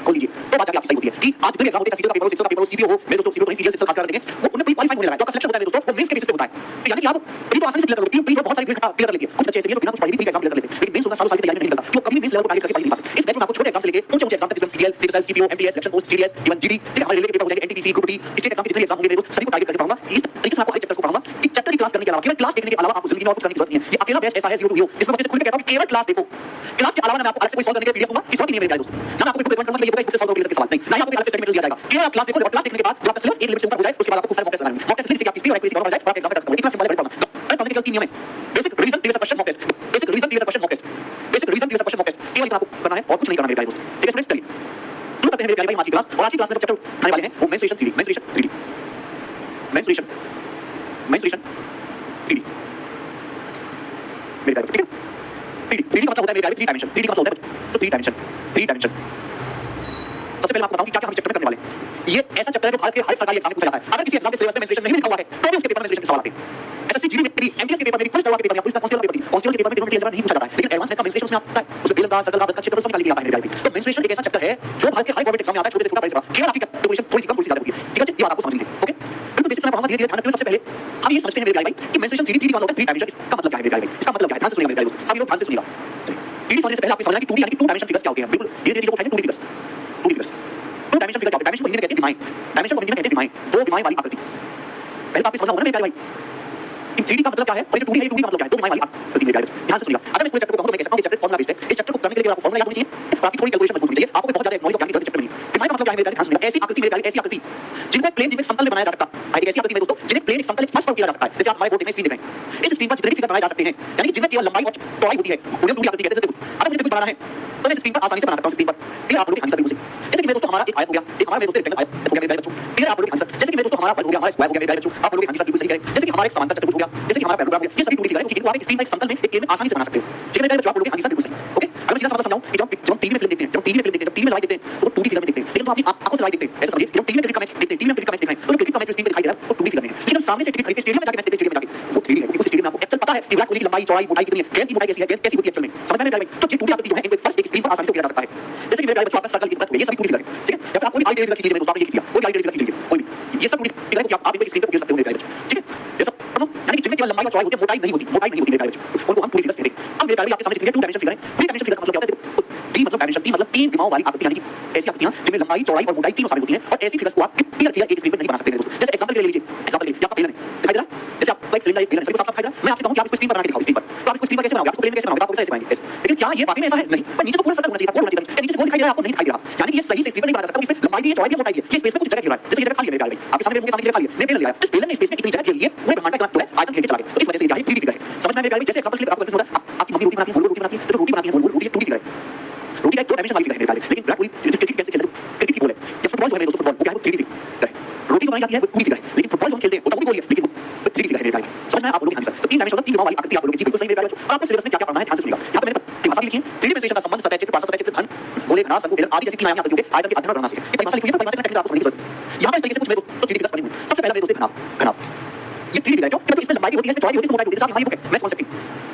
खोल लीजिए तो बात जाके आपकी सही होती है कि आज जो एग्जाम होते हैं सीजन का पेपर हो, सिक्सर का पेपर हो, सीपीओ हो, मेरे दोस्तों सीपीओ नहीं, सीजन सिक्सर खास कर देंगे, वो उनमें प्री क्वालीफाई होने लगा है। जो आपका सिलेक्शन होता है मेरे दोस्तों, वो मेंस के बेसिस पे होता है। तो यानी कि आप प्री तो आसानी से क्लियर कर लोगे, प्री बहुत सारी क्लियर कर लेती है, कुछ अच्छे से तो बिना कुछ पढ़े भी प्री एग्जाम क्लियर कर लेते हैं, लेकिन मेंस होना सालों साल की तैयारी नहीं निकलता, क्यों कभी भी मेंस लेवल को टारगेट करके पढ़ नहीं पाते। इस बैच में आपको छोटे एग्जाम से लेके ऊंचे एग्जाम तक, CGL, CSL, CPO, MTS, selection post, CDS, even GD, फिर हमारे रेलवे के पेपर हो जाएंगे, NTPC, group D, state exam के जितने एग्जाम होंगे मेरे सभी को टारगेट करके पढ़ाऊंगा। इस तरीके से आपको हर चैप्टर को पढ़ाऊंगा कि चैप्टर की क्लास करने के अलावा, केवल क्लास देखने के अलावा आपको जिंदगी में और कुछ करने की जरूरत नहीं है। ये अकेला बैच ऐसा है 0 to 0, इसमें मैं खुल के कहता हूं कि केवल क्लास देखो, क्लास के अलावा ना मैं आपको अलग से कोई सॉल्व करने के पीडीएफ दूंगा, इस बात की नहीं है मेरे प्यारे दोस्तों, ना मैं आपको कोई पेपर दूंगा कि ये इससे सॉल्व करोगे, इसके सवाल नहीं, ना ही आपको अलग से स्टडी मटेरियल दिया जाएगा। केवल आप क्लास देखो, और क्लास देखने के बाद जब आपका सिलेबस एक लिमिट से ऊपर हो जाए, उसके बाद आपको खूब सारे मॉक टेस्ट लगाने हैं। मॉक टेस्ट से आपकी स्पीड और एक्यूरेसी बढ़ जाए और आप एग्जाम में कर इतना सिंपल है। पढ़ने के 3 नियम है: basic revision, previous question, mock test. Basic revision, previous question, mock test. Basic revision, previous question, mock test, केवल इतना आपको करना है और कुछ नहीं करना मेरे प्यारे दोस्तों। ठीक है स्टूडेंट्स, चलिए शुरू करते हैं मेरे प्यारे भाई आज की क्लास। और आज की क्लास में जो चैप्टर आने वाले हैं वो menstruation 3D, menstruation 3D, menstruation 3D मेरे प्यारे। ठीक है, 3D का मतलब होता है मेरे प्यारे 3 डायमेंशन। 3D का मतलब होता है तो 3 डायमेंशन। सबसे पहले आपको बताऊं कि क्या क्या हम चैप्टर में करने वाले हैं। ये ऐसा चैप्टर है जो भारत के हर सरकारी एग्जाम में पूछा जाता है। अगर किसी एग्जाम के सिलेबस में मेंस्ट्रुएशन नहीं लिखा हुआ है तो भी उसके पेपर में मेंस्ट्रुएशन के सवाल आते हैं। एसएससी जीडी में, एमटीएस के पेपर में, पुलिस दरोगा के पेपर में, पुलिस कांस्टेबल के पेपर में, कांस्टेबल के पेपर में पेपर नहीं पूछा जाता है, लेकिन एडवांस में मेंस्ट्रुएशन उसमें आता है। उसमें बेलंदा, सर्कल, रावत का क्षेत्र सब निकाल के आता है मेरे भाई। तो मेंस्ट्रुएशन एक ऐसा चैप्टर है जो भारत के हाई गवर्नमेंट एग्जाम में आता है, छोटे से छोटा बड़े से बड़ा, केवल आपकी कैलकुलेशन थोड़ी सी कम, थोड़ी सी ज्यादा होगी। ठीक है, ये बात आपको समझनी है। ओके, बिल्कुल बेसिक से मैं पढ़ाऊंगा धीरे-धीरे, ध्यान रखिए। सबसे पहले हम ये समझते हैं मेरे भाई कि मेंस्ट्रुएशन 3D का मतलब 3 डायमेंशन, इसका मतलब क्या है मेरे भाई? इसका मतलब क्या है? ध्यान से सुनिएगा मेरे भाई, सभी लोग ध्यान से सुनिएगा। 3D समझने से पहले आपको समझना है कि 2D यानी कि 2 डायमेंशन फिगर्स क्या होते हैं। बिल्कुल धीरे-धीरे चीजों को उठाएंगे। 2D figures, 2D figures, 2 dimension figure क्या होता है? डायमेंशन को हिंदी में कहते हैं विमाएं। डायमेंशन को हिंदी में कहते हैं विमाएं, दो विमाएं वाली आकृति। पहले आपको समझना होगा मेरे प्यारे भाई कि 3D का मतलब क्या है और ये 2D है, ये 2D का मतलब क्या है? दो विमाएं वाली आकृति मेरे प्यारे। ध्यान से सुनिएगा। अगर मैं इस पूरे चैप्टर को कहूं तो मैं कह सकता हूं कि चैप्टर फॉर्मूला बेस्ड है। इस चैप्टर को करने के लिए आपको फॉर्मूला याद होना चाहिए और आपकी थोड़ी कैलकुलेशन मजबूत होनी चाहिए। आपको बहुत ज्यादा नॉलेज ऑफ ज्ञान की जरूरत चैप्टर में नहीं। विमाएं का मतलब क्या है मेरे प्यारे? ध्यान सुनिएगा। ऐसी आकृति मेरे प्यारे, ऐसी आकृति जिनमें प्लेन, जिनमें समतल में बनाया जा सकता है। ऐसी आकृति मेरे दोस्तों जिन्हें प्लेन, एक समतल, एक फर्स्ट पर किया जा सकता है। जैसे आप हमारे बोर्ड में स्क्रीन देख रहे हैं, इस स्क्रीन पर जितने भी फिगर बनाए जा सकते हैं, यानी कि जिनमें केवल लंबाई और चौड़ाई होती है, उन्हें 2D आकृति कहते हैं। अगर मुझे कुछ बनाना है तो मैं इस स्क्रीन पर आसानी से बना सकता हूं। स्क्रीन पर फिर आप लोग आंसर बिल्कुल से, जैसे कि मेरे दोस्तों हमारा एक आयत हो गया, एक हमारा मेरे दोस्तों रेक्टेंगल आयत हो गया मेरे बच्चों। फिर आप लोग आंसर, जैसे कि मेरे दोस्तों हमारा वर्ग हो गया, हमारा स्क्वायर हो गया मेरे बच्चों। आप लोग आंसर बिल्कुल सही करें। जैसे कि हमारा एक समांतर चतुर्भुज हो गया, जैसे कि हमारा पैराग्राफ हो गया, ये सभी 2D फिगर है क्योंकि इनको आप एक स्क्रीन पर, एक समतल में, एक प्लेन में आसानी से बना सकते हो। ठीक है मेरे बच्चों, आप लोग आंसर बिल्कुल सही। ओके, अगर सीधा साधा समझाऊं कि जब हम टीवी में फिल्म देखते हैं, जब टीवी में लाइव देखते हैं तो 2D फिल्म में देखते हैं, लेकिन तो अपनी आंखों से लाइव देखते हैं। ऐसा समझिए, जब टीवी में क्रिकेट का मैच देखते हैं, टीवी में क्रिकेट का मैच देख रहे हैं तो क्रिकेट का मैच स्क्रीन पे दिखाई दे रहा है तो 2D फिल्म है। लेकिन सामने से टिकट खरीद के स्टेडियम में जाके मैच देखते हैं, स्टेडियम में जाके वो 3D है क्योंकि उस स्टेडियम में आपको एक्चुअल पता है कि विराट कोहली की लंबाई, चौड़ाई, मोटाई कितनी है, गेंद की मोटाई कैसी है, गेंद कैसी होती है एक्चुअल में। समझ में आ रहा है? तो ये 2D आकृति जो है इनको बस एक स्क्रीन पर आसानी से किया जा सकता है। जैसे कि मेरे बच्चों आपका सर्कल की बात हुई, ये सभी 2D फिगर है। ठीक है, या फिर आप कोई आइडिया फिगर कीजिए मेरे दोस्तों, आप ये कीजिए, कोई आइडिया फिगर कीजिए, कोई भी, ये सब 2D फिगर है क्योंकि आप इनको स्क्रीन पे गिर सकते हो मेरे बच्चों। ठीक है, ये सब यानी कि जिनमें केवल लंबाई और चौड़ाई होती है, मोटाई नहीं होती, मेरे बच्चों, उनको हम 2D फिगर्स कहते हैं। अब मेरे प्यारे आपके सामने 2 डायमेंशन फिगर है। 3 डायमेंशन फिगर का मतलब क्या होता है? D मतलब डायमेंशन, D मतलब 3 विमाओं वाली आकृति, यानी कि ऐसी आकृतियां जिनमें लंबाई, चौड़ाई और मोटाई तीनों शामिल होती हैं और ऐसी फिगर्स को आप क्लियर एक स्क्रीन पर नहीं बना सकते मेरे दोस्तों। जैसे एग्जांपल के लिए लीजिए, एग्जांपल के लिए आपका प्लेन है, दिखाई दे रहा है? जैसे आपका एक सिलेंडर, एक प्लेन है, सबको साफ-साफ दिखाई दे रहा है। मैं आपसे कहूं कि आप इसको स्क्रीन पर बना के दिखाओ, स्क्रीन पर, तो आप इसको स्क्रीन पर कैसे बनाओगे? आपको प्लेन कैसे बनाओगे? आपको कैसे बनाएंगे? लेकिन क्या ये वाकई में ऐसा है? नहीं, पर नीचे तो पूरा सर्कल होना चाहिए था, गोल होना चाहिए था। नीचे से गोल दिखाई दे रहा है, आपको नहीं दिखाई दे रहा, यानी कि ये सही से स्क्रीन पर नहीं बना सकता। इसमें लंबाई भी है, चौड़ाई भी है, मोटाई भी है, ये स्पेस में कुछ जगह क्यों रहा है? जैसे ये जगह खाली है मेरे प्यारे भाई, आपके सामने मुझे सामने जगह खाली है, मैं प्लेन लिया, इस प्लेन ने स्पेस में इतनी जगह घेर ली है, पूरे ब्रह्मांड का जो है आयतन घेर के चला गया। तो इस वजह से ये 3D फिगर है। समझ में आ रहा है? जैसे एग्जांपल के लिए आपको क्वेश्चन होता है, आपकी मम्मी रोटी बनाती है, गोल रोटी बनाती है, तो रोटी बनाती है, गोल रोटी 2D फिगर है। रोटी का एक 2 डायमेंशन वाली फिगर है मेरे प्यारे, लेकिन विराट कोहली जिस क्रिकेट कैसे खेलते हैं, क्रिकेट की गोल है, ये फुटबॉल जो है मेरे दोस्तों, फुटबॉल वो क्या है? वो 3D फिगर है। रोटी तो बनाई जाती है, वो 2D फिगर है, लेकिन फुटबॉल जो हम खेलते हैं वो 2D गोल है, लेकिन वो 3D फिगर है मेरे प्यारे। समझ में आया आप लोगों के आंसर? तो 3 डायमेंशन मतलब 3 विमाओं वाली आकृति आप लोगों की बिल्कुल सही मेरे प्यारे। और आपको सिलेबस में क्या-क्या पढ़ना है ध्यान से सुनिएगा। यहां पे मैंने परिभाषा लिखी है, 3D मेंस्ट्रुएशन का संबंध, सतह चित्र, पार्श्व सतह चित्र, घन, गोले, घनाभ, शंकु, बेलन आदि जैसी 3 आयामी आकृतियों के आयतन के अध्ययन और गणना से। ये परिभाषा लिखी है, परिभाषा में टेक्निक आपको समझने की जरूरत है। यहां पे इस तरीके से कुछ मेरे दोस्तों 3D फिगर्स बने हुए हैं। सबसे पहला मेरे दोस्तों घनाभ, ये 3D फिगर है, क्यों? क्योंकि इसमें लंबाई होती है, इसमें चौड़ाई होती है, इसमें मोटाई होती है। जैसे आप यहाँ ये बुक है, मैथ्स कॉन्सेप्ट,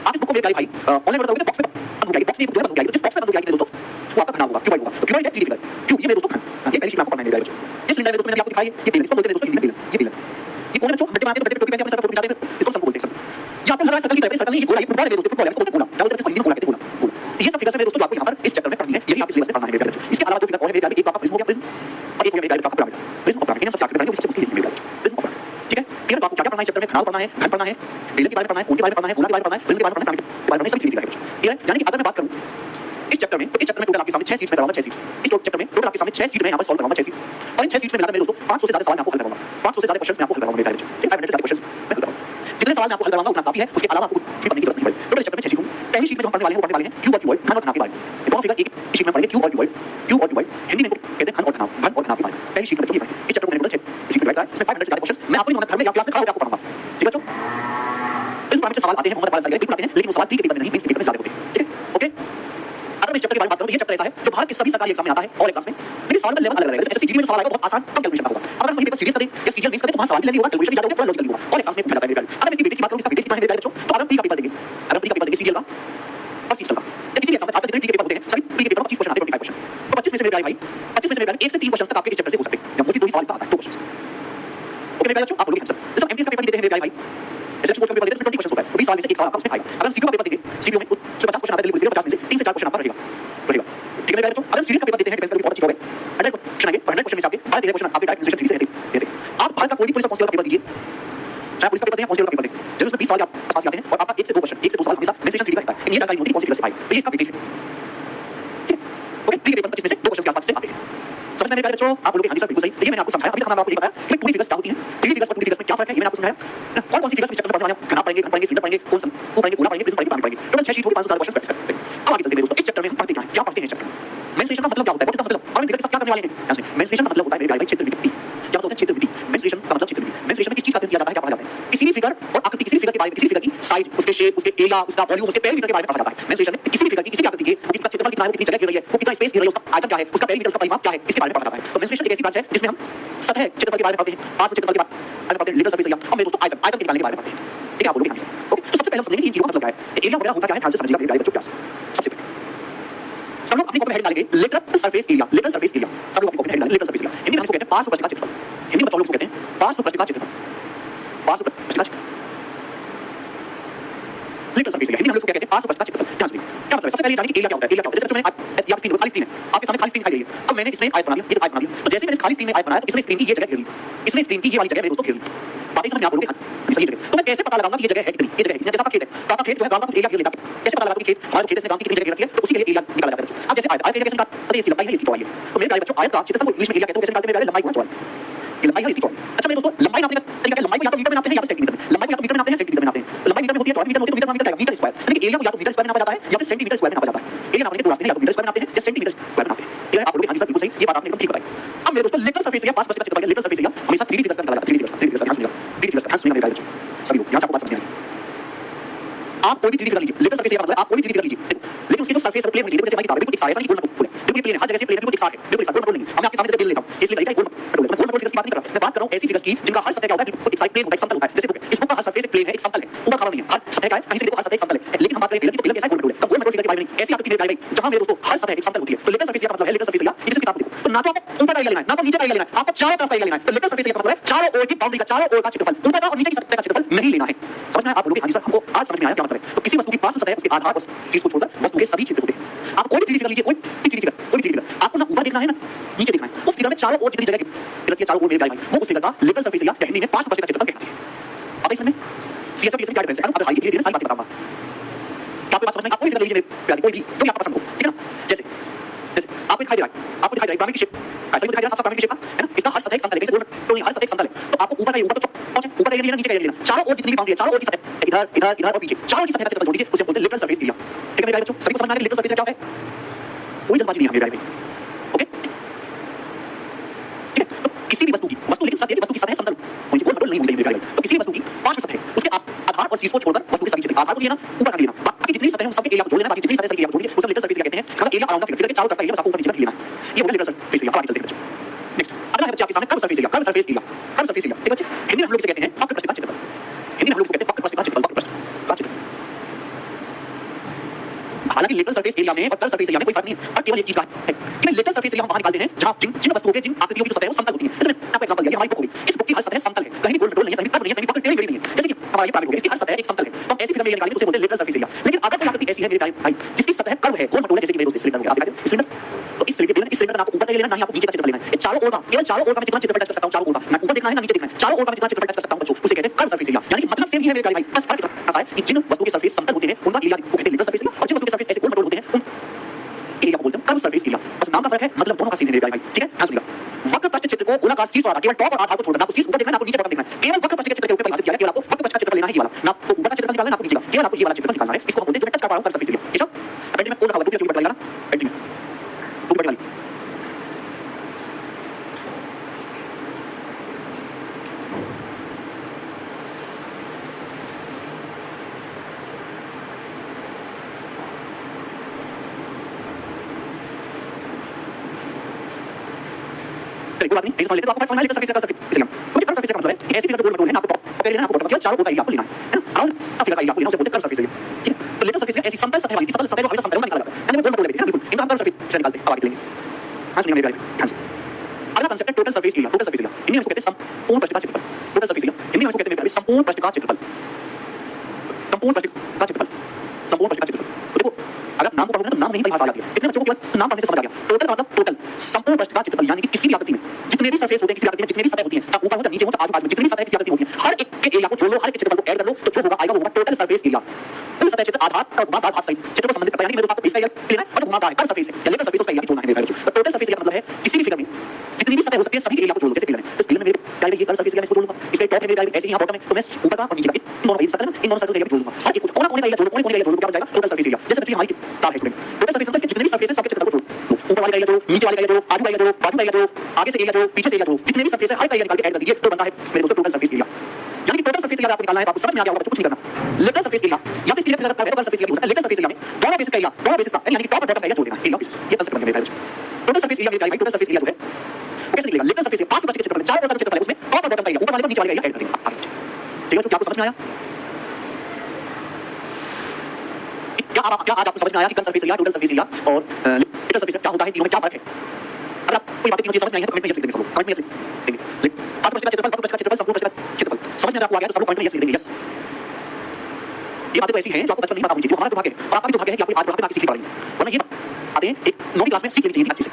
आप इस बुक को मेरे प्यारे भाई ऑनलाइन ऑर्डर करोगे तो बॉक्स में बंद हो जाएगी, बॉक्स में जो है बंद हो जाएगी। तो जिस बॉक्स में बंद हो जाएगी मेरे दोस्तों वो आपका घनाभ होगा, क्यूबॉइड होगा। तो क्यूबॉइड है 3D फिगर, क्यों? ये मेरे दोस्तों घन, ये पहली चीज आपको पढ़ना है मेरे प्यारे बच्चों। ये सिलेंडर मेरे दोस्तों मैंने आपको दिखाई है, ये बेलन, इसको बोलते हैं दोस्तों हिंदी में बेलन, ये कोने में जो बट्टे बनाते हैं, बट्टे पे टोपी पहन के अपने सर पर टोपी लगाते हैं, इसको शंकु बोलते हैं। ये आपको लग रहा है सर्कल की तरह, सर्कल नहीं, ये गोला, ये फुटबॉल है मेरे दोस्तों, फुटबॉल है, इसको बोलते हैं गोला, क्या बोलते हैं? हिंदी में गोला कहते हैं, गोला। तो ये सब फिगर्स मेरे दोस्तों आपको यहाँ पर इस चैप्टर में पढ़नी है, यही आपके सिलेबस में पढ़ना है मेरे प्यारे बच्चों। इसके अलावा जो फिगर और है मेरे प्यारे, एक आपका प्रिज्म हो गया, प्रिज्म, और एक हो गया मेरे प्यारे आपका पिरामिड, प्रिज्म और पिरामिड, इन सब चैप्टर में पढ़ेंगे, उससे उसकी मेरे प्यारे प्रिज्म और पिरामिड। ठीक है, फिर आपको क्या पढ़ना है चैप्टर में? घनाभ पढ़ना है, घन पढ़ना है, बेलन के बारे में पढ़ना है, कोण के बारे में पढ़ना है, गोला के बारे में पढ़ना है, प्रिज्म के बारे में पढ़ना है, पिरामिड के बारे में, सभी 3D फिगर है। ठीक है, यानी कि अगर मैं बात करूं इस चैप्टर में, तो इस चैप्टर में टोटल आपके सामने 6 सीट्स में कराऊंगा, 6 सीट्स। इस चैप्टर में टोटल आपके सामने 6 सीट में यहां पर सॉल्व कराऊंगा, 6 सीट। और इन 6 सीट्स में मिलाकर मेरे दोस्तों 500 से ज्यादा सवाल मैं आपको हल कराऊंगा, 500 से ज्यादा क्वेश्चंस मैं आपको हल कराऊंगा मेरे प्यारे बच्चों। 500 से ज्यादा क्वेश्चंस मैं हल कराऊंगा। जितने सवाल मैं आपको हल कराऊंगा उतना काफी है, उसके अलावा आपको कुछ पढ़ने की जरूरत नहीं पड़ेगी। टोटल चैप्टर में 6 सीट होंगी। पहली शीट में जो हम पढ़ने वाले हैं वो पढ़ने वाले हैं क्यूब और क्यूबॉइड, घन और घनाभ के बारे में। ये दोनों फिगर एक शीट में पढ़ेंगे, क्यूब और क्यूबॉइड, क्यूब और क्यूबॉइड, हिंदी में कहते हैं घन और घनाभ, घन और घनाभ के बारे में। पहली शीट में बच्चों ये पढ़ेंगे। इस चैप्टर में टोटल 6 सीट बैठता है, इसमें 500 से ज्यादा क्वेश्चंस मैं आपको नहीं घर में या क्लास में खड़ा होकर आपको पढ़ाऊंगा। ठीक है बच्चों, इस बारे में सवाल आते हैं, मोहम्मद इकबाल बिल्कुल आते हैं, लेकिन वो सवाल 3 के पेपर में नहीं, 20 के पेपर में ज्यादा होते हैं। ठीक है, ओके। अगर मैं इस चैप्टर के बारे में बात करूं तो ये चैप्टर ऐसा है जो भारत के सभी सरकारी एग्जाम में आता है, और एग्जाम्स में, लेकिन सवाल का लेवल अलग-अलग है। जैसे जीडी में सवाल आएगा बहुत आसान, कम कैलकुलेशन का होगा। अगर हम वही पेपर सीरीज करें या सीरियल बेस करें तो वहां सवाल भी लेंगे होगा, कैलकुलेशन भी ज्यादा होगा, पूरा लॉजिकल होगा, और एग्जाम्स में पूछा जाता है मेरे प्यारे। अगर मैं इसकी वेटेज की बात करूं, इसका वेटेज कितना है मेरे प्यारे बच्चों, तो अगर प्री का पेपर देंगे, अगर प्री का पेपर देंगे सीरियल का और सीरियल का, या किसी भी एग्जाम में आज तक जितने प्री के पेपर होते हैं सभी प्री के पेपर 25 क्वेश्चन आते हैं, 25 क्वेश्चन। तो 25 25 में से मेरे प्यारे भाई 25 में से मेरे प्यारे 1 से 3 क्वेश्चंस तक आपके इस चैप्टर से हो सकते हैं या मोस्टली 2 ही सवाल इसका आता है 2 क्वेश्चंस ओके मेरे प्यारे बच्चों आप बोलोगे आंसर जैसे एमटीएस का पेपर देते हैं मेरे प्यारे भाई जैसे बोर्ड का पेपर देते हैं 20 क्वेश्चंस होता है 20 सवाल में से एक सवाल आपका उसमें आएगा अगर सीपीयू का पेपर देंगे सीपीयू में उसमें 50 क्वेश्चन आते हैं लेकिन 50 में से 3 से 4 क्वेश्चन आपका रहेगा ठीक है मेरे प्यारे बच्चों अगर सीरीज का पेपर देते हैं डिफेंस का भी बहुत अच्छी जॉब है 100 क्वेश्चन आएंगे 100 क्वेश्चन में से आपके 12 क्वेश्चन आपके डायरेक्ट एडमिनिस्ट्रेशन से देते हैं आप भारत का कोई भी पुलिस कांस्टेबल का पेपर दीजिए चाहे पुलिस का पेपर दें कांस्टेबल का पेपर दें जब उसमें 20 सवाल आपके पास आते हैं और आपका 1 से 2 क्वेश्चन 1 से 2 सवाल हमेशा एडमिनिस्ट्रेशन फ्री का रहता है ये जानकारी होती है कौन सी क्लास से आएगी तो ये इसका वेटेज है ओके फ्री के पेपर 25 में से 2 क्वेश्चन के आसपास से आते हैं समझ में मेरे प्यारे बच्चों आप बोलोगे हां जी सर बिल्कुल सही ये मैंने आपको समझाया अभी तक मैंने आपको ये बताया कि पूरी फिगर्स क्या होती हैं 3D फिगर्स और 2D फिगर्स में क्या फर्क है ये मैंने आपको समझाया कौन कौन सी फिगर्स इस चैप्टर में पढ़ने वाले हैं घना पढ़ेंगे घन पढ़ेंगे सिलेंडर पढ़ेंगे कौन सा वो पढ़ेंगे गोला पढ़ेंगे प्रिज्म पढ़ेंगे पानी पढ़ेंगे टोटल 6 शीट 500 क्वेश्चन प्रैक्टिस करते हैं अब आगे चलते हैं दोस्तों इस चैप्टर में हम पढ़ते क्या पढ़ते हैं चैप्टर में मेंस्ट्रुएशन का मतलब क्या होता है व्हाट इज द मतलब और हम फिगर के साथ क्या करने वाले हैं यहां से मेंस्ट्रुएशन का मतलब होता है मेरे भाई क्षेत्र विधि क्या होता है क्षेत्र विधि मेंस्ट्रुएशन का मतलब क्षेत्र विधि मेंस्ट्रुएशन में किस चीज का अध्ययन किया जाता है क्या पढ़ा जाता है किसी भी फिगर और आकृति किसी फिगर के बारे में किसी फिगर की साइज उसके शेप उसके एरिया उसका वॉल्यूम उसके पेरीमीटर के बारे में पढ़ा जाता है मेंस्ट्रुएशन में किसी भी फिगर की किसी भी आकृति के उसका क्षेत्रफल कितना है वो कितनी जगह घेर रही है वो कितना स्पेस घेर रही है उसका आयतन क्या है उसका पेरीमीटर उसका परिमाप क्या है इसके बारे में पढ़ा जाता है तो मेंस्ट्रुएशन एक ऐसी ब्रांच है जिसमें हम सतह क्षेत्रफल के बारे में पढ़ते हैं पास क्षेत्रफल के बारे में पढ़ते हैं लिटल सरफेस एरिया और मेरे दोस्तों आयतन आयतन के निकालने के बारे में पढ़ते हैं ठीक है आप बोलोगे हां सर ओके तो सबसे पहले हम समझेंगे इन चीजों का मतलब क्या है एरिया वगैरह होता क्या है ध्यान से समझिएगा मेरे बच्चों प्यार से सबसे पहले सब लोग अपनी कॉपी में हेड डालेंगे लिटल सरफेस एरिया सब लोग अपनी कॉपी में हेड डालेंगे लिटल सरफेस एरिया हिंदी में हम इसको कहते हैं पार्श्व पृष्ठ का क्षेत्रफल हिंदी में बच्चों लोग इसको कहते हैं पार्श्व पृष्ठ का क्षेत्रफल पार्श्व पृष्ठ का क्षेत्रफल लिटल सरफेस एरिया हिंदी में हम इसको कहते हैं पार्श्व पृष्ठ का क्षेत्रफल ध्यान सुनिए क्या मतलब है सबसे पहले जानिए कि एरिया क्या होता है एरिया क्या होता है जैसे बच्चों मैंने आप स्क्रीन खाली स्क्रीन है आपके सामने खाली स्क्रीन दिखाई दे रही है अब मैंने इसमें आयत बना दिया ये आयत बना दिया तो जैसे मैंने इस खाली स्क्रीन में आयत बनाया तो इसने स्क्रीन की ये जगह घेर ली इसने स्क्रीन की ये वाली जगह मेरे दोस्तों घेर ली बातें समझ में आप बोलोगे हां सही जगह तो मैं कैसे पता लगाऊंगा कि ये जगह है कितनी ये जगह है जैसे आपका खेत है तो आपका खेत जो है गांव का कुछ एरिया घेर लेता है कैसे पता लगाऊंगा कि खेत हमारे खेत से गांव की कितनी जगह घेर रखी है तो उसी के लिए एरिया निकाला जाता है अब जैसे आयत आयत कैसे निकालते हैं इसकी लंबाई है इसकी चौड़ाई है तो मेरे प्यारे बच्चों आयत का क्षेत्रफल को इंग्लिश में एरिया कहते हैं कैसे निकालते हैं मेरे लंबाई गुणा चौड़ाई ये लंबाई है इसकी चौड़ाई अच्छा मेरे दोस्तों लंबाई नापने का तरीका है लंबाई को या तो मीटर में नापते हैं या तो सेंटीमीटर में लंबाई को या तो मीटर में नापते हैं सेंटीमीटर में नापते हैं लंबाई मीटर में होती है चौड़ाई मीटर में होती है मीटर मीटर स्क्वायर यानी कि एरिया को या तो मीटर स्क्वायर में नापा जाता है या फिर सेंटीमीटर स्क्वायर में नापा जाता है एरिया नापने के दो रास्ते हैं या तो मीटर स्क्वायर में नापते हैं या सेंटीमीटर स्क्वायर में नापते हैं ठीक है आप बोलोगे हां जी सर बिल्कुल सही ये बात आपने एकदम ठीक बताई अब मेरे दोस्तों लिटल सरफेस एरिया पास बच का क्षेत्रफल लिटल सरफेस एरिया हमेशा 3D फिगर्स का निकाला जाता है 3D फिगर्स ध्यान सुनिएगा 3D फिगर्स ध्यान सुनिएगा मेरे बच्चों सभी लोग यहां से आपको बात समझ में आएगी आप कोई भी 3D फिगर लीजिए लिटल सरफेस एरिया का मतलब आप कोई भी 3D फिगर लीजिए लेकिन उसकी जो सरफेस प्लेन होती है जैसे हमारी किताब बिल्कुल एक साथ ऐसा नहीं गोल मटोल है बिल्कुल प्लेन हर जगह से प्लेन बिल्कुल एक साथ है बिल्कुल एक साथ गोल मटोल नहीं हम आपके सामने से प्लेन लेता हूं इसलिए तरीका गोल मटोल है गोल मटोल फिगर्स की बात नहीं कर रहा मैं बात कर रहा हूं ऐसी फिगर्स की जिनका हर सतह क्या होता है बिल्कुल एक साइड प्लेन होता है समतल होता है जैसे इस बुक का हर सरफेस एक प्लेन है एक समतल है ऊपर खड़ा नहीं है हर सतह का है कहीं से देखो हर सतह एक समतल है लेकिन हम बात करें पिलर की तो पिलर कैसा गोल मटोल है तो गोल मटोल फिगर के बारे में नहीं ऐसी आकृति मेरे भाई जहां मेरे दोस्तों हर सतह एक समतल होती है तो लिटल सरफेस एरिया का मतलब है लिटल सरफेस एरिया इस किताब देखो तो ना तो आपको ऊपर का एरिया लेना है ना आपको नीचे का एरिया लेना है आपको चारों तरफ का एरिया लेना है तो लिटल सरफेस एरिया का मतलब है चारों ओर की बाउंड्री का चारों ओर का क्षेत्रफल ऊपर का और नीचे की सतह का क्षेत्रफल नहीं लेना है समझ में आया आप बोलोगे हां जी सर हमको आज समझ में आया क्या मतलब है तो किसी वस्तु की पार्श्व सतह उसके आधार पर चीज को छोड़कर वस्तु के सभी क्षेत्र होते हैं आप कोई भी 3D फिगर लीजिए कोई भी 3D फिगर आपको ना ऊपर देखना है ना नीचे देखना है उस फिगर में चारों ओर जितनी जगह फिगर के चारों ओर मेरे भाई वो उस फिगर का लिटल सरफेस एरिया या हिंदी में पार्श्व पृष्ठ का क्षेत्रफल कहते हैं अब इसमें सीएसएफ इसमें क्या डिफरेंस है अब आइए धीरे-धीरे सारी बातें बताऊंगा क्या आपको बात समझ में आप कोई फिगर लीजिए मेरे प्यारे कोई भी जो आपको पसंद हो ठीक है ना जैसे आपको दिखाई दे रहा है पिरामिड की शेप ऐसा ही दिखाई दे रहा है पिरामिड की शेप है ना इसका हर सतह एक समतल है जैसे गोल तो हर सतह एक समतल है तो आपको ऊपर का ऊपर तो पहुंचे ऊपर का एरिया लेना नीचे का एरिया लेना चारों ओर जितनी भी बाउंड्री है चारों ओर की सतह इधर इधर इधर और पीछे चारों की सतह का क्षेत्रफल जोड़ दीजिए उसे बोलते हैं लिटल सरफेस एरिया ठीक है मेरे बच्चों सभी को समझ में आ गया लिटल सरफेस क्या है कोई जल्दबाजी नहीं है मेरे भाई ओके ठीक है तो किसी भी वस्तु लेकिन सतह वस्तु की सतह समतल होनी चाहिए गोल मटोल नहीं होनी चाहिए मेरे भाई तो किसी भी वस्तु की पार्श्व सतह उसके आधार और शीर्ष को छोड़कर वस्तु के सभी क्षेत्र आधार को लेना ऊपर का लेना बाकी जितनी सतह है उन सब के एरिया को जोड़ लेना बाकी जितनी सतह एरिया को जोड़ दीजिए उसे लिटल सरफेस एरिया कहते हैं इसका एरिया अराउंड द फिगर के चारों तरफ का एरिया बस आपको ऊपर नीचे लेना है ये हो गया लिटल सरफेस एरिया आगे चलते हैं बच्चों नेक्स्ट अगला है बच्चे आपके सामने कर्व सरफेस एरिया ठीक बच्चे हिंदी में हम लोग इसे कहते हैं वक्र पृष्ठ का क्षेत्रफल हिंदी में हम लोग इसे कहते हैं वक्र पृष्ठ का क्षेत्रफल वक्र पृष्ठ का क्षेत्रफल हालांकि लिटल सरफेस एरिया में और कर्व सरफेस एरिया में कोई फर्क नहीं है पर केवल एक चीज का है कि लिटल सरफेस एरिया हम वहां निकालते हैं जहां जिन वस्तुओं के जिन आकृतियों की सतह है वो समतल होती है इसमें आपको एग्जांपल दिया हमारी बुक होगी इस बुक की हर सतह समतल है कहीं गोल मटोल नहीं है कहीं कर्व नहीं है कहीं वक्र टेढ़ी मेढ़ी नहीं है जैसे कि हमारी पिरामिड होगी इसकी हर सतह एक समतल है तो हम ऐसी फिगर में निकालेंगे तो उसे बोलते हैं लिटल सरफेस एरिया लेकिन अगर कोई आकृति ऐसी है मेरे भाई जिसकी सतह कर्व है गोल मटोल है जैसे कि मेरे दोस्त सिलेंडर है आप दिखाते हैं सिलेंडर तो इस सिलेंडर आपको ऊपर का लेना नहीं आपको नीचे का क्षेत्रफल लेना है चारों ओर का केवल चारों ओर का मैं जितना क्षेत्रफल टच कर सकता हूं चारों ओर का ना ऊपर देखना है ना नीचे देखना है चारों ओर का मैं जितना क्षेत्रफल टच कर सकता हूं बच्चों उसे कहते हैं कर्व सरफेस एरिया यानी कि मतलब सेम ही है मेरे भाई बस फर्क इतना है कि जिन वस्तु के सरफेस समतल होते हैं उनका एरिया को कहते हैं लिटल सरफेस एरिया और जिन वस्तु के सरफेस ऐसे गोल मटोल होते हैं उन एरिया को बोलते हैं कर्व सरफेस एरिया बस नाम का फर्क है मतलब दोनों का सेम है मेरे भाई ठीक है ध्यान सुनिएगा वक्र पृष्ठ क्षेत्र को गोलाकार शीर्ष वाला केवल टॉप और आधार को छोड़ना आपको शीर्ष ऊपर देखना है आपको नीचे देखना है केवल वक्र पृष्ठ के क्षेत्र के ऊपर परिभाषित किया है केवल आपको वक्र पृष्ठ का क्षेत्रफल लेना है ये वाला ना आपको ऊपर का क्षेत्रफल निकालना है ना आपको नीचे का केवल आपको ये वाला क्षेत्रफल निकालना है इसको हम बोलते हैं जो मैं टच कर पा रहा हूं कर्व सरफेस एरिया ठीक है अपेंडिंग में कोड रखा हुआ है 2 बटन लगाना अपेंडिंग में 2 बटन वाली कोई बात नहीं नहीं समझ लेते तो आपको समझ लेते सरफेस का सरफेस इसलिए क्योंकि कर्व सरफेस का मतलब है ऐसी फिगर जो गोल मटोल है ना आपको टॉप लेना आपको बॉटम चारों ओर का एरिया आपको लेना है ना अराउंड आप फिगर का एरिया आपको लेना उसे बोलते हैं कर्व सरफेस एरिया ठीक है तो लिटल सरफेस ऐसी समतल सतह वाली समतल सतह को हमेशा समतल में निकाला जाता है यानी गोल मटोल है बिल्कुल इनका हम कर्व सरफेस से निकालते हैं अब आगे चलेंगे ध्यान सुनिए मेरे भाई, ध्यान से। अगला कांसेप्ट है total surface area. Total surface area Hindi में इसको कहते हैं संपूर्ण पृष्ठ का क्षेत्रफल। टोटल सरफेस एरिया हिंदी में इसको कहते हैं मेरे भाई संपूर्ण पृष्ठ का क्षेत्रफल। संपूर्ण पृष्ठ का क्षेत्रफल, संपूर्ण पृष्ठ का क्षेत्रफल। तो देखो अगर नाम को पढ़ोगे ना तो नाम नहीं परिभाषा आ जाती है। कितने बच्चों को केवल नाम पढ़ने से समझ आ गया। टोटल मतलब टोटल, संपूर्ण पृष्ठ का क्षेत्रफल यानी कि किसी भी आकृति में जितने भी सरफेस होते हैं, किसी आकृति में जितने भी सतह होती हैं, चाहे ऊपर हो, चाहे नीचे हो, चाहे आजू-बाजू में जितनी भी सतह किसी आकृति में होती हैं, हर एक के एरिया को जोड़ लो, हर एक के क्षेत्रफल को ऐड कर लो, तो जो होगा आएगा वो होगा टोटल सरफेस एरिया। कुल सतह क्षेत्र आधार और घुमावदार भाग सहित क्षेत्र को संबंधित करता है। यानी मेरे को आपको बेस का एरिया लेना है और जो घुमावदार है, कर्व सरफेस है या लेकर सरफेस उसका एरिया भी जोड़ना है मेरे भाई। तो टोटल सरफेस एरिया मतलब है किसी भी फिगर में जितनी भी सतह हो सकती है सभी एरिया को जोड़ लो। जैसे फिगर में, तो फिगर में मेरे क्या ये कर्व सरफेस एरिया इसको जोड़ लूंगा, इसका टॉप है मेरे ऐसे यहां बॉटम है, तो मैं ऊपर का और नीचे का इन दोनों सर्कल में इन दोनों सर्कल का एरिया जोड़ लूंगा। हर एक कोना कोने का एरिया जोड़, कोने कोने का एरिया जोड़, क्या बन जाएगा टोटल सरफेस एरिया। जैसे बच्चों हमारी किताब है स्टूडेंट, टोटल सरफेस मतलब जितने भी सरफेस है सबके क्षेत्रफल को जोड़ लो। ऊपर वाले का एरिया जोड़ो, नीचे वाले का एरिया जोड़ो, आजू का एरिया जोड़ो, बाजू का एरिया जोड़ो, आगे से एरिया जोड़ो, पीछे से एरिया जोड़ो, जितने भी सरफेस है हर का एरिया निकाल के ऐड कर दीजिए तो बनता है मेरे दोस्तों टोटल सरफेस एरिया। यानी कि टोटल सरफेस एरिया आपको निकालना है, आपको समझ में आ गया होगा, कुछ नहीं करना। लेटर सरफेस एरिया या फिर इसलिए लगता है टोटल सरफेस एरिया हो सकता है। लेटर सरफेस एरिया में दोनों बेसिस का एरिया, दोनों बेसिस का यानी कि टॉप और बॉटम का एरिया जोड़ देना। एरिया ये कंसेप्ट बन गया मेरे भाई। टोटल सरफेस एरिया मेरे भाई, टोटल सरफेस एरिया जो है कैसे निकलेगा? लेटर सरफेस पास के क्षेत्रफल, चारों तरफ क्षेत्रफल है, उसमें टॉप और बॉटम का एरिया, ऊपर वाले और नीचे वाले का एरिया ऐड कर देंगे। ठीक है, तो क्या आपको समझ में आया? क्या आज आपको समझ में आया कि curve surface area, total surface area और लेटर सरफेस क्या होता है, तीनों में क्या फर्क है? अगर आप कोई बात तीनों चीज समझ में आई है तो कमेंट में यस लिख देंगे सब लोग, कमेंट में यस लिख देंगे। पास का क्षेत्रफल, टॉप का क्षेत्रफल, संपूर्ण का क्षेत्रफल समझ में आपको आ गया तो सब लोग कमेंट में यस लिख देंगे। यस, ये बातें तो ऐसी हैं जो आपको बचपन में नहीं पता होनी चाहिए, हमारा दुर्भाग्य है और आपका भी दुर्भाग्य है कि आपको आज बुढ़ापे में सीख पा रही है। वरना ये आते हैं एक 9वीं क्लास में सीख लेनी चाहिए अच्छे से।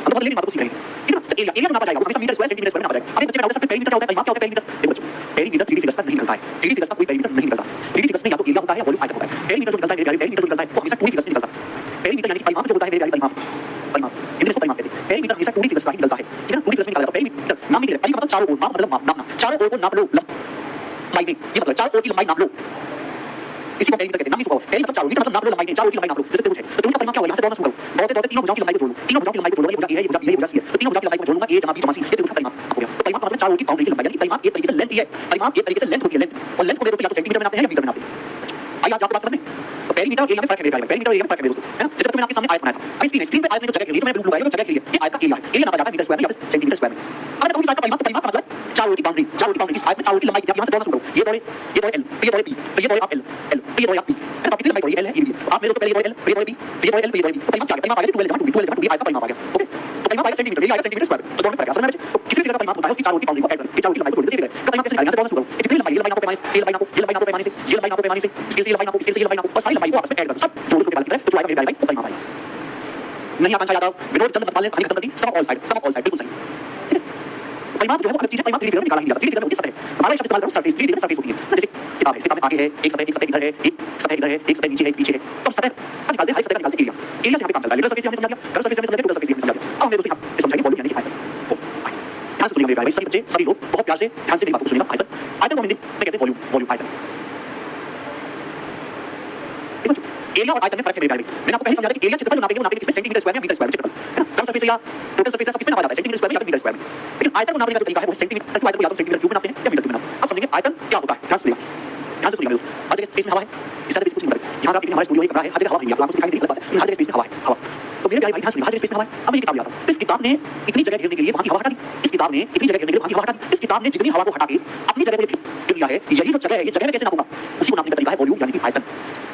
हम बहुत लेकिन बातों को सीख रहे हैं, ठीक है ना? तो एरिया एरिया नापा जाएगा, हमेशा मीटर स्क्वायर सेंटीमीटर स्क्वायर में नापा जाएगा। अभी बच्चे बताओगे सब पेरीमीटर क्या होता है, परिमाप क्या होता है, पेरीमीटर। देखो बच्चों, पेरीमीटर 3D फिगर्स का नहीं निकलता है, 3D फिगर्स का कोई पेरीमीटर नहीं निकलता। 3D फिगर्स में या तो एरिया होता है या वॉल्यूम आयतन होता है। पेरीमीटर जो निकलता है, पेरीमीटर जो निकलता है वो हमेशा 2D फिगर्स में निकलता है। पेरीमीटर यानी कि परिमाप जो होता है, परिमाप, परिमाप हिंदी में परिमाप कहते हैं। पेरीमीटर हमेशा 2D फिगर्स का ही निकलता है, ठीक है ना? 2D फिगर्स में निकलता है। पेरीमीटर नाम ही मतलब चारों ओर, माप मतलब नापना, चारों ओर को नाप लो, लंबाई में, ये मतलब चारों ओर की लंबाई नाप लो, इसी को पेरीमीटर कहते हैं। नाम इसको पेरी मतलब चारों, मीटर मतलब नाप लो लंबाई में, चारों ओर की लंबाई नाप लो। जैसे त्रिभुज है तो त्रिभुज का परिमाप क्या होगा, यहां से दौड़ना शुरू करो, दौड़ते दौड़ते तीनों भुजाओं की लंबाई को जोड़ लो, तीनों भुजाओं की लंबाई को जोड़ लो, ये भुजा ए है, ये भुजा बी है, ये भुजा सी है, तो तीनों भुजाओं की लंबाई को जोड़ लूंगा, ए जमा बी जमा सी, ये त्रिभुज का परिमाप हो गया। तो परिमाप मतलब चारों ओर की बाउंड्री की लंबाई, यानी परिमाप एक तरीके से लेंथ ही है। परिमाप एक तरीके से लेंथ होती है, लेंथ, और लेंथ को मेरे को या तो सेंटीमीटर में नापते हैं या मीटर में नापते हैं। आइए आप बात समझ में, तो पेरीमीटर और एरिया में फर्क है मेरे भाई, पेरीमीटर और एरिया में फर्क है मेरे दोस्तों, है ना? जैसे मैंने आपके सामने आयत बनाया था, अब स्क्रीन पे आयत में जो जगह के लिए तो मैंने बिल्कुल लगाया, जगह के लिए ये आयत का एरिया है, एरिया नापा जाता है मीटर स्क्वायर में या फिर सेंटीमीटर स्क्वायर में। अब मैं कहूं कि परिमाप, परिमाप का मतलब चारों ओर की बाउंड्री, चारों ओर की बाउंड्री, इस आयत में चारों ओर की लंबाई, यहां से दौड़ना शुरू करो, ये दौड़े एल, ये दौड़े बी, तो ये दौड़े आप एल, एल, तो ये दौड़े आप बी, है ना? कितनी लंबाई दौड़ी एल है, ये बी, आप मेरे को पहले ये दौड़े एल, ये दौड़े बी, ये दौड़े एल, ये दौड़े बी, तो परिमाप क्या है? परिमाप आ गया 2l जमा 2b, 2l जमा 2b आयत का परिमाप आ गया। ओके, तो परिमाप आएगा सेंटीमीटर, ये आएगा सेंटीमीटर स्क्वायर, तो दोनों में फर्क है। समझ में? तो किसी भी फिगर का परिमाप होता है उसकी चारों ओर की बाउंड्री को ऐड करके, चारों ओर की लंबाई को जोड़ देते हैं। इसका परिमाप कैसे निकालेंगे? यहां से दौड़ना शुरू करो, जितनी लंबाई, ये लंबाई नापो पैमाने से, ये लंबाई नापो, ये लंबाई नापो पैमाने से, ये लंबाई नापो पैमाने से, इससे ये लंबाई नापो, इससे ये लंबाई नापो, और सारी लंबाई को आपस में ऐड कर दो, सब जोड़ के निकाल के तो आएगा मेरे भाई परिमाप आएगा। नहीं आकांक्षा यादव, विनोद चंद्र मतपाल ने कहानी खत्म कर दी, sum all side, sum all side, बिल्कुल सही। परिमाप जो है वो अलग चीज है, परिमाप 3D फिगर में निकाला नहीं जाता। 3D फिगर में होती है सतह, हमारा शब्द इस्तेमाल करो सरफेस, 3D फिगर में सरफेस होती है। जैसे किताब है, इस किताब में आगे है, एक सतह इधर है, एक सतह इधर है, एक सतह नीचे है, पीछे है, तो सतह का निकालते हैं, हर सतह का निकालते हैं एरिया, एरिया से यहाँ पे काम चलता है। लेटर सरफेस हमने समझ लिया, कर्व सरफेस हमने समझ लिया, टोटल सरफेस हमने समझ लिया। अब हम दोस्तों यहाँ पे समझाएंगे वॉल्यूम यानी कि आयतन। ध्यान से सुनिएगा मेरे भाई, सभी बच्चे, सभी लोग बहुत प्यार से ध्यान से मेरी बात को सुनिएगा। आयतन, आयतन को हिंदी में कहते हैं वॉल्यूम, वॉल्यूम आयतन। एरिया और आयतन में फर्क है मेरे भाई। मैंने आपको पहले समझाया कि एरिया क्षेत्रफल जो नापेंगे वो नापेंगे किसमें, सेंटीमीटर स्क्वायर में, मीटर स्क्वायर में क्षेत्रफल, है ना? कर्व सरफेस या टोटल सरफेस सब किसमें नापा जाता है, सेंटीमीटर स्क्वायर में या मीटर स्क्वायर में। लेकिन आयतन को नापने का जो तरीका है वो सेंटीमीटर, आयतन को या तो सेंटीमीटर क्यूब में नापते हैं या मीटर क्यूब में नापते हैं। अब समझेंगे आयतन क्या होता है, ध्यान से सुनिएगा, ध्यान से सुनिएगा मेरे दोस्त। हर जगह स्पेस में हवा है, इस तरह कुछ नहीं है। यहाँ आप हमारा स्टूडियो एक कमरा है, हर जगह हवा है, आप दिखाई नहीं देती, हर जगह स्पेस में हवा है, हवा। तो मेरे भाई ध्यान सुनिए, हर जगह स्पेस में हवा है। अब ये किताब लाता हूं, इस किताब ने इतनी जगह घेरने के लिए वहां की हवा हटा दी, इस किताब ने इतनी जगह घेरने के लिए वहां की हवा हटा दी, इस किताब ने जितनी हवा को हटा के अपनी जगह पे घेर लिया है, यही जो जगह है, ये जगह में कैसे नापूंगा, उसी को नापने का तरीका है वॉल्यूम यानी कि आयतन।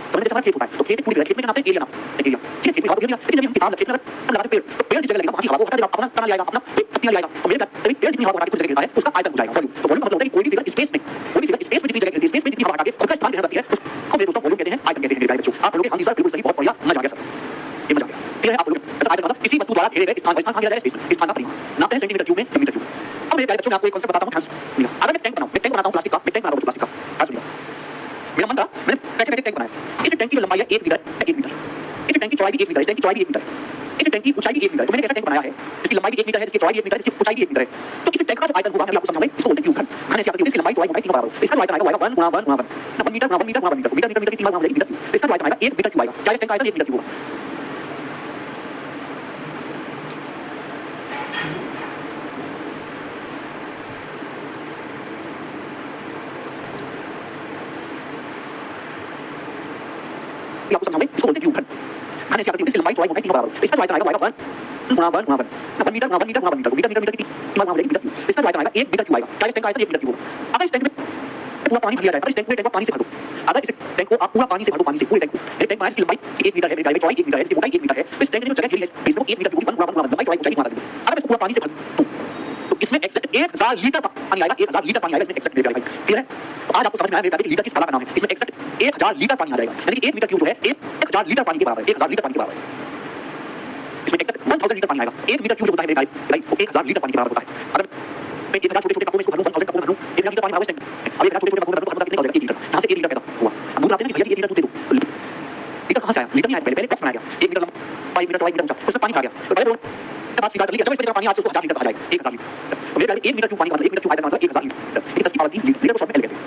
समझ में? हमारा खेत होता है तो खेत पूरी खेत में नापते हैं, एरिया नापते हैं, एरिया, ठीक है? खेत में हवा घेर लिया, लेकिन जब हम किताब खेत में लगाते पेड़, तो पेड़ की जगह लगेगा, वहां की हवा को हटा देगा, अपना तना ले आएगा, अपना पत्तियां ले आएगा, तो मेरे पेड़ जितनी हवा हटा के कुछ जगह घेरता है उसका आयतन हो जाएगा वॉल्यूम। तो वॉल्यूम मतलब होता है कोई भी फिगर स्पेस में, कोई भी फिगर स्पेस में जितनी जगह घेरती है, स्पेस में जितनी हवा हटा के खुद का स्थान ग्रहण करती है, उसको मेरे दोस्तों वॉल्यूम कहते हैं, आयतन कहते हैं मेरे भाई बच्चों। आप लोगों के आंसर बिल्कुल सही, बहुत बढ़िया, मजा आ गया सर, ये मजा आ गया। क्लियर है आप लोगों को? ऐसा आयतन मतलब किसी वस्तु द्वारा घेरे गए स्थान का स्थान जाएगा, स्पेस स्थान का परिमाप नापते हैं सेंटीमीटर क्यूब में या मीटर क्यूब। अब मेरे भाई बच्चों मैं आपको एक कांसेप्ट बताता हूं, ध्यान सुनिएगा। अगर मैं टैंक बनाऊं, मैं टैंक बनाता हूं प्लास्टिक का, मैं टैंक बनाता हूं प्लास्टिक का, ध्यान सुनिएगा मेरा मंत्र। मैंने बैठे टैंक बनाया, इस टैंक की लंबाई है 1 मीटर, 1 मीटर, इस टैंक की चौड़ाई भी 1 मीटर, इस टैंक की चौड़ाई भी 1 मीटर, इस टैंक की ऊंचाई भी 1 मीटर। तो मैंने कैसा टैंक बनाया है, इसकी लंबाई भी 1 मीटर है, इसकी चौड़ाई भी 1 मीटर है, इसकी ऊंचाई भी 1 मीटर है। तो इस टैंक का जो आयतन होगा मैं आपको समझाऊंगा, इसको बोलते हैं क्यूब घन। घन से आती है इसकी लंबाई चौड़ाई मोटाई तीनों बराबर हो, इसका आयतन आएगा 1 गुणा 1 गुणा 1 1 मीटर गुणा 1 मीटर गुणा 1 मीटर, मीटर मीटर की 3 बार गुणा मीटर क्यूब, इसका आयतन आएगा 1 मीटर क्यूब आएगा। क्या इस टैंक का आयतन 1 मीटर क्यूब होगा? आपको समझाऊंगा, इसको बोलते हैं क्यूब घन। घन से आती है इसकी लंबाई चौड़ाई मोटाई तीनों बराबर, इसका आयतन आएगा 1 गुणा 1 गुणा 1 1 मीटर गुणा 1 मीटर गुणा 1 मीटर, मीटर मीटर की 3 बार गुणा मीटर क्यूब, इसका आयतन आएगा 1 मीटर क्यूब आएगा। क्या इस टैंक का आयतन 1 मीटर क्यूब होगा? अगर इस टैंक में पूरा पानी भर लिया जाएगा। इस टैंक को पानी से भर दो। अगर इस टैंक को आप पूरा पानी से भर दो, पानी से पूरे टैंक को, ये टैंक की लंबाई 1 मीटर है, मेरी गाड़ी में चौड़ाई 1 मीटर है, इसकी मोटाई 1 मीटर है, तो इस टैंक की जो जगह घेरी है इसको 1 मीटर की पूरी लंबाई चौड़ाई ऊंचाई घुमा दो। अगर इसको पूरा पानी से भर दूं तो इसमें एक्सैक्ट 1000 लीटर पानी आएगा, 1000 लीटर पानी आएगा इसमें एक्सैक्ट मेरी गाड़ी में। क्लियर है? तो आज आपको समझ में आया मेरी गाड़ी लीटर किस काला का नाम है। इसमें एक्सैक्ट 1000 लीटर पानी आ जाएगा, यानी कि 1 मीटर क्यूब जो है 1000 लीटर पानी के बराबर है, 1000 लीटर पानी के बराबर है। इसमें एक्सैक्ट 1000 लीटर पानी आएगा। 1 मीटर क्यूब जो होता है मेरी गाड़ी वो 1000 लीटर पानी के बराबर होता है। अगर मैं 1000 छोटे-छोटे कपों में इसको भर दूं, 1000 कपों में भर दूं, 1000 लीटर पानी आएगा इस टैंक में। अब 1000 छोटे-छोटे कपों में भर दूं तो कितना हो जाएगा? 1 लीटर। यहां से 1 लीटर पैदा हुआ। हम दूर आते हैं कि भैया 1 लीटर दूध दे दो। लीटर कहां से आया? लीटर नहीं आया, पहले बॉक्स में आ गया। 1 मीटर लंबा, 1 मीटर चौड़ा, 1 मीटर ऊंचा, उसमें पानी आ गया। तो पहले बात स्वीकार कर ली, जब इस तरह पानी आज से उसको 1000 लीटर कहा जाएगा, 1000 लीटर। तो मेरे पहले 1 मीटर क्यूब पानी का मतलब 1 मीटर क्यूब आया का मतलब 1000 लीटर। ये 10 की पावर 3 लीटर को शॉर्ट में एल कहते हैं।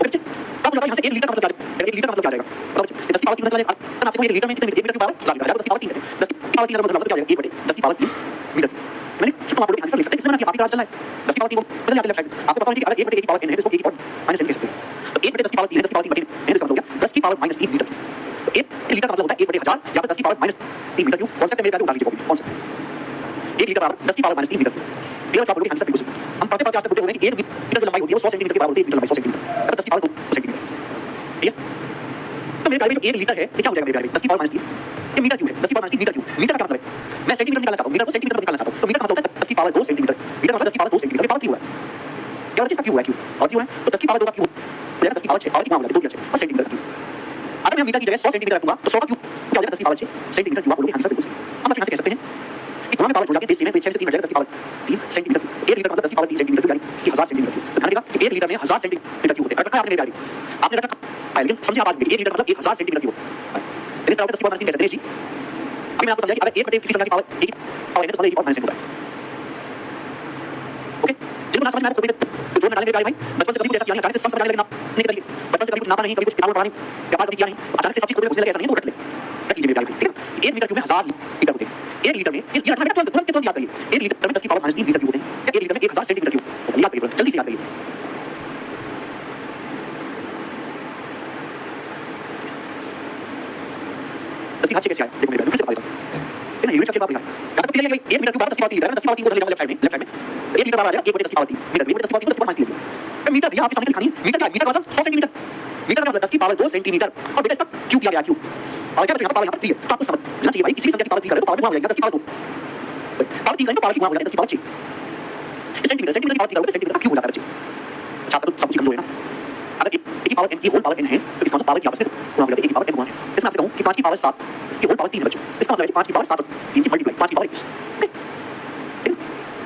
ओके, अब बताओ यहां से 1 लीटर का मतलब क्या है? 1 लीटर का मतलब क्या आ जाएगा? बताओ 10 की पावर 3 मतलब चलेगा। अब आपसे कोई 1 लीटर में कितने 1 मीटर क्यूब पावर 1000 लीटर, 10 की पावर 3 है। 10 की पावर 3 का मतलब क्या आ जाएगा? 1/10 की पावर 3 मीटर। मैंने सिर्फ आपको आंसर लिख सकते हैं, इसमें ना कि आप ही का चलना है। 10 की पावर 3 को बदल जाते हैं लेफ्ट साइड। आपको पता होना चाहिए कि अगर 1/10 की पावर n है तो इसको 1 की पावर -n कह सकते हैं। तो 1/10 की पावर 3 है, 10 की पावर 3 n इसका मतलब हो गया 10 की पावर -3 मीटर। तो 1 लीटर का मतलब होता है 1/1000 या फिर 10 की पावर -3 मीटर क्यूब। कॉन्सेप्ट है मेरे पहले उठा लीजिए कॉपी। कॉन्सेप्ट 1 लीटर बराबर 10 की पावर -3 मीटर। क्लियर? आप बोलोगे आंसर बिल्कुल सही। हम पढ़ते आज तक बोलते होंगे कि 1 मीटर जो लंबाई होती है वो 100 सेंटीमीटर के बराबर होती है। 1 मीटर लंबाई 100 सेंटीमीटर, अगर 10 की पावर 2 सेंटीमीटर। ठीक है? तो मेरे गाड़ी में जो 1 लीटर है ये क्या हो जाएगा मेरे गाड़ी में? 10 की पावर -3 ये मीटर क्यूब है। 10 की पावर -3 मीटर क्यूब। मीटर का मतलब है मैं सेंटीमीटर निकालना चाहता हूं, मीटर को सेंटीमीटर में निकालना चाहता हूं, तो मीटर का मतलब होता है 10 की पावर 2 सेंटीमीटर। मीटर का मतलब 10 की पावर 2 सेंटीमीटर की पावर 3 हुआ है। क्या होता है? इसका क्यूब है, क्यूब और क्यूब है तो 10 की पावर 2 का क्यूब हो जाएगा 10 की पावर 6, पावर कितना हो जाएगा? 2 या 6 और सेंटीमीटर का क्यूब। अगर मैं मीटर की जगह 100 सेंटीमीटर रखूंगा तो 100 का क्यूब क्या हो जाएगा? 10 की पावर 6 सेंटीमीटर क्यूब। आप बोलोगे आंसर बिल्कुल सही। हम बस यहां से कह सकते हैं कि गुणा में पावर छोड़ जाके 6 में 6 से 3 बच जाएगा 10 की पावर 3 सेंटीमीटर। 1 लीटर का मतलब 10 की पावर 3 सेंटीमीटर यानी कि 1000 सेंटीमीटर क्यूब। तो ध्यान रखिएगा कि 1 लीटर में 1000 सेंटीमीटर क्यूब होते हैं। रखा है आपने मेरी गाड़ी, आपने रखा है, लेकिन समझिए आप बात में 1 लीटर मतलब 1000 सेंटीमीटर क्यूब। इस तरह 10 की पावर 3 कैसे? जी अभी मैं आपको समझाया कि अगर 1/किसी संख्या की पावर 1 पावर n है तो 1 की पावर -n होता है। ओके, जिनको ना समझ में आया तो जो मैं डालने मेरे भाई बचपन से कभी कुछ ऐसा किया नहीं, अचानक से सब समझ आने लेकिन आप नहीं करिए। बचपन से कभी कुछ नापा नहीं, कभी कुछ किताबें पढ़ा नहीं, व्यापार कभी किया नहीं, अचानक से सब चीज को मुझे लगे ऐसा नहीं है तो रट ले, रट लीजिए मेरे भाई। ठीक है? 1 मीटर क्यूब में 1000 लीटर होते हैं। 1 लीटर में ये रटना बेटा तुरंत याद करिए। 1 लीटर में 10 की पावर -3 मीटर क्यूब होते हैं। 1 लीटर में 1000 सेंटीमीटर क्यूब। याद करिए, जल्दी से याद करिए। इसकी हाथ से कैसे आया? देखो मेरे भाई, फिर से बता देता हूं। ना यूनिट की बात नहीं है। याद रखिए 1 मीटर क्यूब बराबर 10 की पावर 3 लीटर है। 10 की पावर 3 को लेकर लेफ्ट साइड में 1 लीटर बराबर आ जाएगा 1/10 की पावर 3 मीटर। 1/10 की पावर 3 को सुपर माइनस लीजिए। तो मीटर दिया आपके सामने लिखानी है। मीटर क्या है? मीटर का मतलब 100 सेंटीमीटर। मीटर का मतलब 10 की पावर 2 सेंटीमीटर और बेटा इसका क्यूब किया गया क्यूब। और क्या बचेगा? पावर यहां पर 3 है। तो आपको समझना चाहिए भाई किसी संख्या की पावर 3 करें तो पावर 2 हो जाएगा 10 की पावर 2। पावर 3 करें तो पावर 2 हो जाएगा 10 की पावर 6। सेंटीमीटर की पावर 3 करोगे तो सेंटीमीटर का क्यूब हो जाता है बच्चे। अच्छा तो सब कुछ कर लो है ना। अगर 1 की पावर n की होल पावर n है तो इसका मतलब पावर की आपस में गुणा हो जाएगा 1 की पावर n गुणा है। इसमें आपसे कहूं कि 5 की पावर 7 की होल पावर 3 है बच्चों। इसका मतलब है 5 की पावर 7 और 3 की मल्टीप्लाई 5 की पावर 21।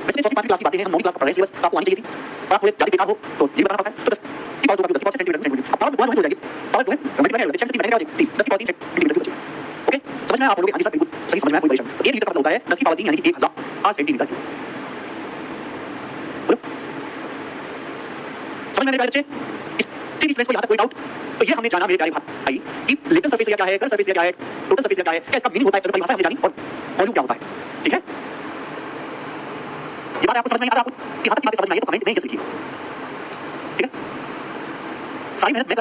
वैसे चौथी 5वीं क्लास की बातें हैं, हम 9वीं क्लास पढ़ रहे हैं, सिलेबस आपको आनी चाहिए थी और आप थोड़े ज्यादा बेकार हो तो ये बताना पड़ता है। तो 10 की पावर 2 का 10 की पावर सेंटीमीटर सेंटीमीटर। अब पावर 2 हो जाएगी। पावर 2 है मल्टीप्लाई हो जाएगा 6 से 3 बनेगा 3 10 की पावर 3 सेंटीमीटर क्यूब बचेगा। ओके, समझ में आप बोलोगे हां जी सर बिल्कुल सही समझ में आया, कोई परेशानी नहीं। तो 1 लीटर का मतलब होता है 10 की पावर 3 यानी कि 1000 सेंटीमीटर क्यूब। बोलो समझ में आ रहा है बच्चे? इसी डिफरेंस को यहां तक कोई डाउट? तो ये हमने जाना मेरे प्यारे भाई कि लेटरल सरफेस एरिया क्या है, कर्व सरफेस एरिया क्या है, टोटल सरफेस एरिया क्या है, क्या इसका मीनिंग होता है, एक्चुअल परिभाषा हमने जानी और वॉल्यूम क्या होता है। ठीक है? ये बात आपको समझ में आ रहा है? आपको यहां तक समझ में आई तो कमेंट में यस लिखिए। ठीक है? सारी मेहनत मैं